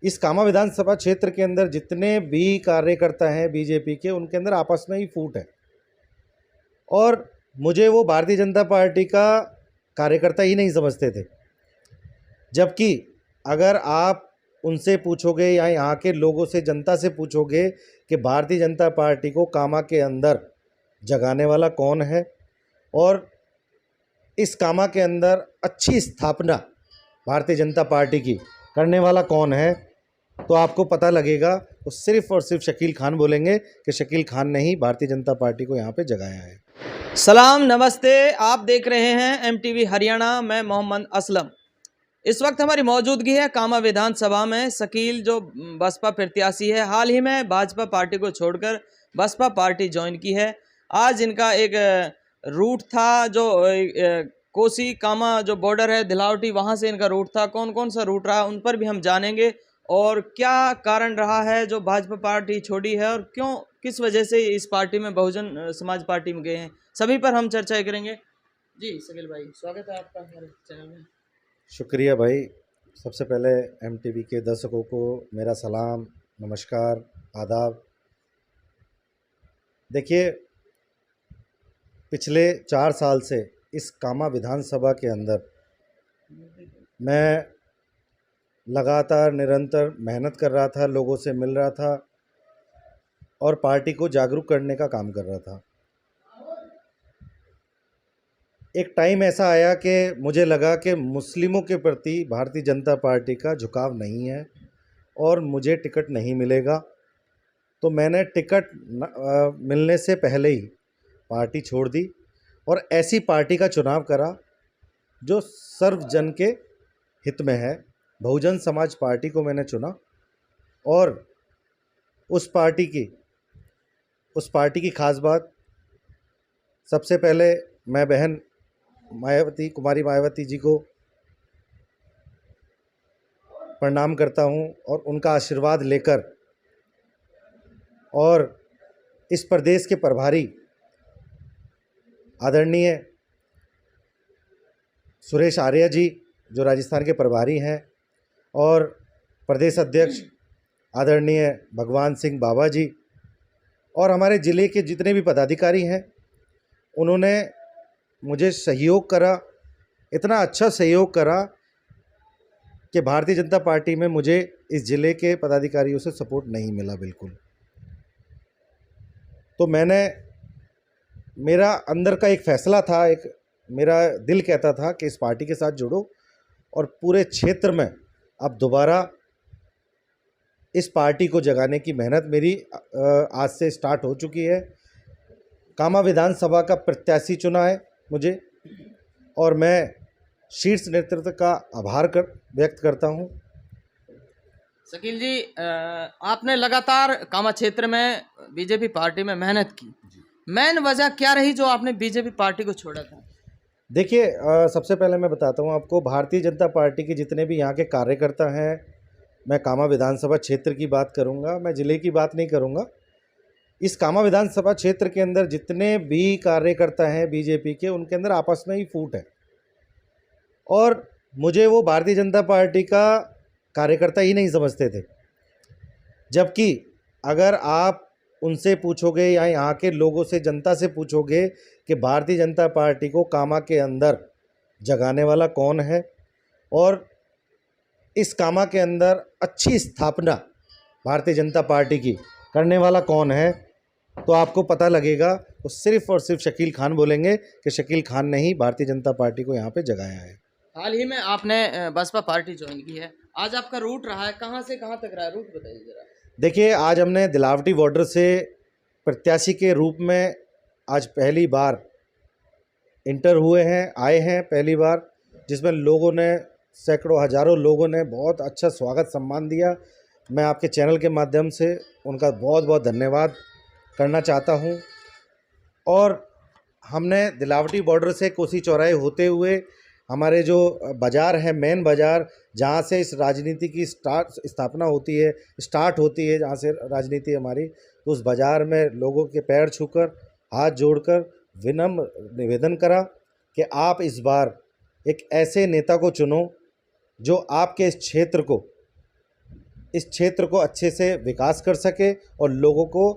इस कामा विधानसभा क्षेत्र के अंदर जितने भी कार्यकर्ता हैं बीजेपी के, उनके अंदर आपस में ही फूट है और मुझे वो भारतीय जनता पार्टी का कार्यकर्ता ही नहीं समझते थे। जबकि अगर आप उनसे पूछोगे या यहाँ के लोगों से, जनता से पूछोगे कि भारतीय जनता पार्टी को कामा के अंदर जगाने वाला कौन है और इस कामा के अंदर अच्छी स्थापना भारतीय जनता पार्टी की करने वाला कौन है, तो आपको पता लगेगा। तो सिर्फ़ और सिर्फ शकील खान बोलेंगे कि शकील खान ने ही भारतीय जनता पार्टी को यहाँ पे जगाया है। सलाम नमस्ते, आप देख रहे हैं MTV हरियाणा। मैं मोहम्मद असलम। इस वक्त हमारी मौजूदगी है कामा विधानसभा में। शकील जो बसपा प्रत्याशी है, हाल ही में भाजपा पार्टी को छोड़कर बसपा पार्टी ज्वाइन की है। आज इनका एक रूट था जो कोसी कामा जो बॉर्डर है दिलावटी, वहाँ से इनका रूट था। कौन कौन सा रूट रहा उन पर भी हम जानेंगे और क्या कारण रहा है जो भाजपा पार्टी छोड़ी है और क्यों, किस वजह से इस पार्टी में बहुजन समाज पार्टी में गए हैं, सभी पर हम चर्चा करेंगे। जी शकील भाई, स्वागत है आपका हमारे चैनल में। शुक्रिया भाई। सबसे पहले MTV के दर्शकों को मेरा सलाम, नमस्कार, आदाब। देखिए, पिछले 4 साल से इस कामा विधानसभा के अंदर मैं लगातार निरंतर मेहनत कर रहा था, लोगों से मिल रहा था और पार्टी को जागरूक करने का काम कर रहा था। एक टाइम ऐसा आया कि मुझे लगा कि मुस्लिमों के प्रति भारतीय जनता पार्टी का झुकाव नहीं है और मुझे टिकट नहीं मिलेगा, तो मैंने टिकट मिलने से पहले ही पार्टी छोड़ दी और ऐसी पार्टी का चुनाव करा जो सर्वजन के हित में है। बहुजन समाज पार्टी को मैंने चुना और उस पार्टी की खास बात, सबसे पहले मैं बहन कुमारी मायावती जी को प्रणाम करता हूं और उनका आशीर्वाद लेकर, और इस प्रदेश के प्रभारी आदरणीय सुरेश आर्य जी जो राजस्थान के प्रभारी हैं और प्रदेश अध्यक्ष आदरणीय भगवान सिंह बाबा जी और हमारे ज़िले के जितने भी पदाधिकारी हैं, उन्होंने मुझे सहयोग करा, इतना अच्छा सहयोग करा कि भारतीय जनता पार्टी में मुझे इस ज़िले के पदाधिकारियों से सपोर्ट नहीं मिला बिल्कुल। तो मेरा अंदर का एक फ़ैसला था, मेरा दिल कहता था कि इस पार्टी के साथ जुड़ो और पूरे क्षेत्र में अब दोबारा इस पार्टी को जगाने की मेहनत मेरी आज से स्टार्ट हो चुकी है। कामा विधानसभा का प्रत्याशी चुना है मुझे और मैं शीर्ष नेतृत्व का आभार व्यक्त करता हूं। शकील जी, आपने लगातार कामा क्षेत्र में बीजेपी पार्टी में मेहनत की, मेन वजह क्या रही जो आपने बीजेपी पार्टी को छोड़ा था? देखिए, सबसे पहले मैं बताता हूं आपको, भारतीय जनता पार्टी के जितने भी यहाँ के कार्यकर्ता हैं, मैं कामा विधानसभा क्षेत्र की बात करूंगा, मैं ज़िले की बात नहीं करूंगा। इस कामा विधानसभा क्षेत्र के अंदर जितने भी कार्यकर्ता हैं बीजेपी के, उनके अंदर आपस में ही फूट है और मुझे वो भारतीय जनता पार्टी का कार्यकर्ता ही नहीं समझते थे। जबकि अगर आप उनसे पूछोगे या यहाँ के लोगों से, जनता से पूछोगे कि भारतीय जनता पार्टी को कामा के अंदर जगाने वाला कौन है और इस कामा के अंदर अच्छी स्थापना भारतीय जनता पार्टी की करने वाला कौन है, तो आपको पता लगेगा। तो सिर्फ़ और सिर्फ शकील खान बोलेंगे कि शकील खान ने ही भारतीय जनता पार्टी को यहाँ पे जगाया है। हाल ही में आपने बसपा पार्टी ज्वाइन की है, आज आपका रूट रहा है, कहाँ से कहाँ तक रहा है, रूट बताइए जरा। देखिए, आज हमने दिलावटी बॉर्डर से प्रत्याशी के रूप में आज पहली बार इंटर हुए हैं, आए हैं पहली बार, जिसमें लोगों ने, सैकड़ों हज़ारों लोगों ने बहुत अच्छा स्वागत सम्मान दिया। मैं आपके चैनल के माध्यम से उनका बहुत बहुत धन्यवाद करना चाहता हूं। और हमने दिलावटी बॉर्डर से कोसी चौराहे होते हुए हमारे जो बाज़ार है, मेन बाज़ार, जहां से इस राजनीति की स्थापना होती है, स्टार्ट होती है, जहां से राजनीति हमारी, तो उस बाज़ार में लोगों के पैर छूकर, हाथ जोड़कर विनम्र निवेदन करा कि आप इस बार एक ऐसे नेता को चुनो जो आपके इस क्षेत्र को इस क्षेत्र को अच्छे से विकास कर सके और लोगों को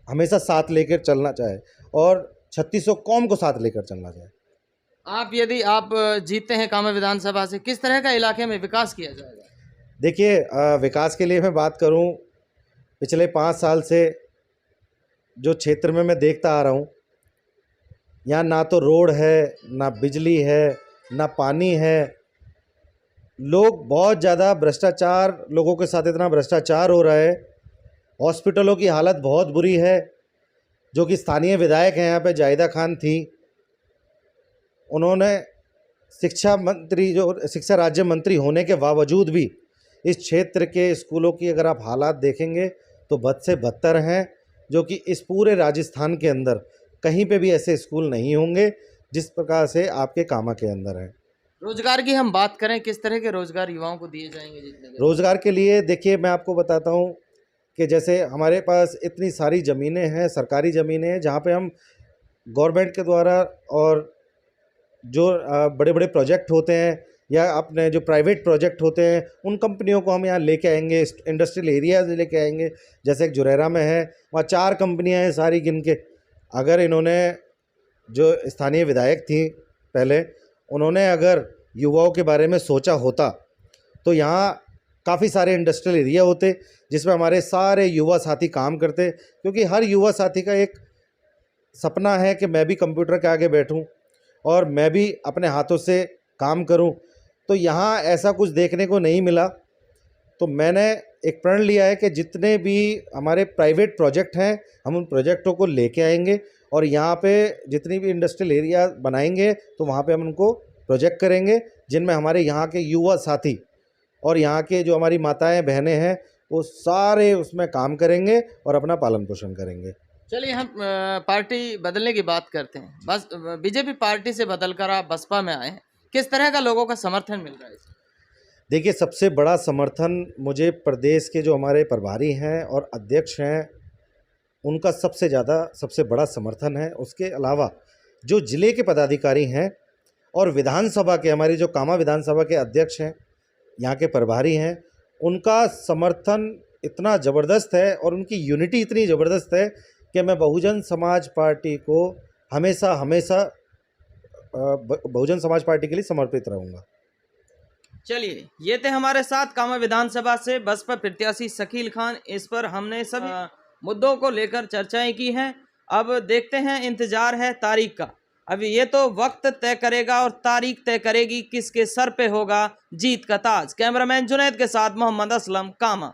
हमेशा साथ लेकर चलना चाहे और 3600 कौम को साथ लेकर चलना चाहे। यदि आप जीतते हैं कामा विधानसभा से, किस तरह का इलाके में विकास किया जाएगा? देखिए, विकास के लिए मैं बात करूं, पिछले 5 साल से जो क्षेत्र में मैं देखता आ रहा हूं, यहाँ ना तो रोड है, ना बिजली है, ना पानी है। लोग बहुत ज़्यादा भ्रष्टाचार, लोगों के साथ इतना भ्रष्टाचार हो रहा है। हॉस्पिटलों की हालत बहुत बुरी है। जो कि स्थानीय विधायक हैं यहाँ पे जाहिदा खान थी, उन्होंने शिक्षा राज्य मंत्री होने के बावजूद भी इस क्षेत्र के स्कूलों की अगर आप हालात देखेंगे तो बद से बदतर हैं, जो कि इस पूरे राजस्थान के अंदर कहीं पे भी ऐसे स्कूल नहीं होंगे जिस प्रकार से आपके कामा के अंदर हैं। रोजगार की हम बात करें, किस तरह के रोजगार युवाओं को दिए जाएंगे? जितने रोजगार के लिए देखिए, मैं आपको बताता हूँ कि जैसे हमारे पास इतनी सारी ज़मीनें हैं, सरकारी ज़मीनें हैं, जहाँ पे हम गवर्नमेंट के द्वारा और जो बड़े बड़े प्रोजेक्ट होते हैं या अपने जो प्राइवेट प्रोजेक्ट होते हैं, उन कंपनियों को हम यहाँ लेके आएंगे, इंडस्ट्रियल एरियाज लेके आएंगे। जैसे एक जुरेरा में है, वहाँ 4 कंपनियाँ हैं सारी गिन के। अगर इन्होंने, जो स्थानीय विधायक थी पहले, उन्होंने अगर युवाओं के बारे में सोचा होता तो यहाँ काफ़ी सारे इंडस्ट्रियल एरिया होते जिसमें हमारे सारे युवा साथी काम करते। क्योंकि हर युवा साथी का एक सपना है कि मैं भी कंप्यूटर के आगे बैठूं और मैं भी अपने हाथों से काम करूं। तो यहाँ ऐसा कुछ देखने को नहीं मिला। तो मैंने एक प्रण लिया है कि जितने भी हमारे प्राइवेट प्रोजेक्ट हैं, हम उन प्रोजेक्टों को लेके आएंगे और यहाँ पे जितनी भी इंडस्ट्रियल एरिया बनाएंगे तो वहाँ पे हम उनको प्रोजेक्ट करेंगे, जिनमें हमारे यहाँ के युवा साथी और यहाँ के जो हमारी माताएं बहनें हैं वो सारे उसमें काम करेंगे और अपना पालन पोषण करेंगे। चलिए, हम पार्टी बदलने की बात करते हैं। बस बीजेपी पार्टी से बदलकर आप बसपा में आए हैं, किस तरह का लोगों का समर्थन मिल रहा है? देखिए, सबसे बड़ा समर्थन मुझे प्रदेश के जो हमारे प्रभारी हैं और अध्यक्ष हैं उनका सबसे बड़ा समर्थन है। उसके अलावा जो ज़िले के पदाधिकारी हैं और विधानसभा के, हमारी जो कामा विधानसभा के अध्यक्ष हैं, यहाँ के प्रभारी हैं, उनका समर्थन इतना ज़बरदस्त है और उनकी यूनिटी इतनी ज़बरदस्त है कि मैं बहुजन समाज पार्टी को हमेशा बहुजन समाज पार्टी के लिए समर्पित रहूँगा। चलिए, ये थे हमारे साथ कामा विधानसभा से बसपा प्रत्याशी शकील खान। इस पर हमने सभी मुद्दों को लेकर चर्चाएं की हैं। अब देखते हैं, इंतजार है तारीख का। अभी ये तो वक्त तय करेगा और तारीख तय करेगी किसके सर पे होगा जीत का ताज। कैमरामैन जुनैद के साथ मोहम्मद असलम, कामा।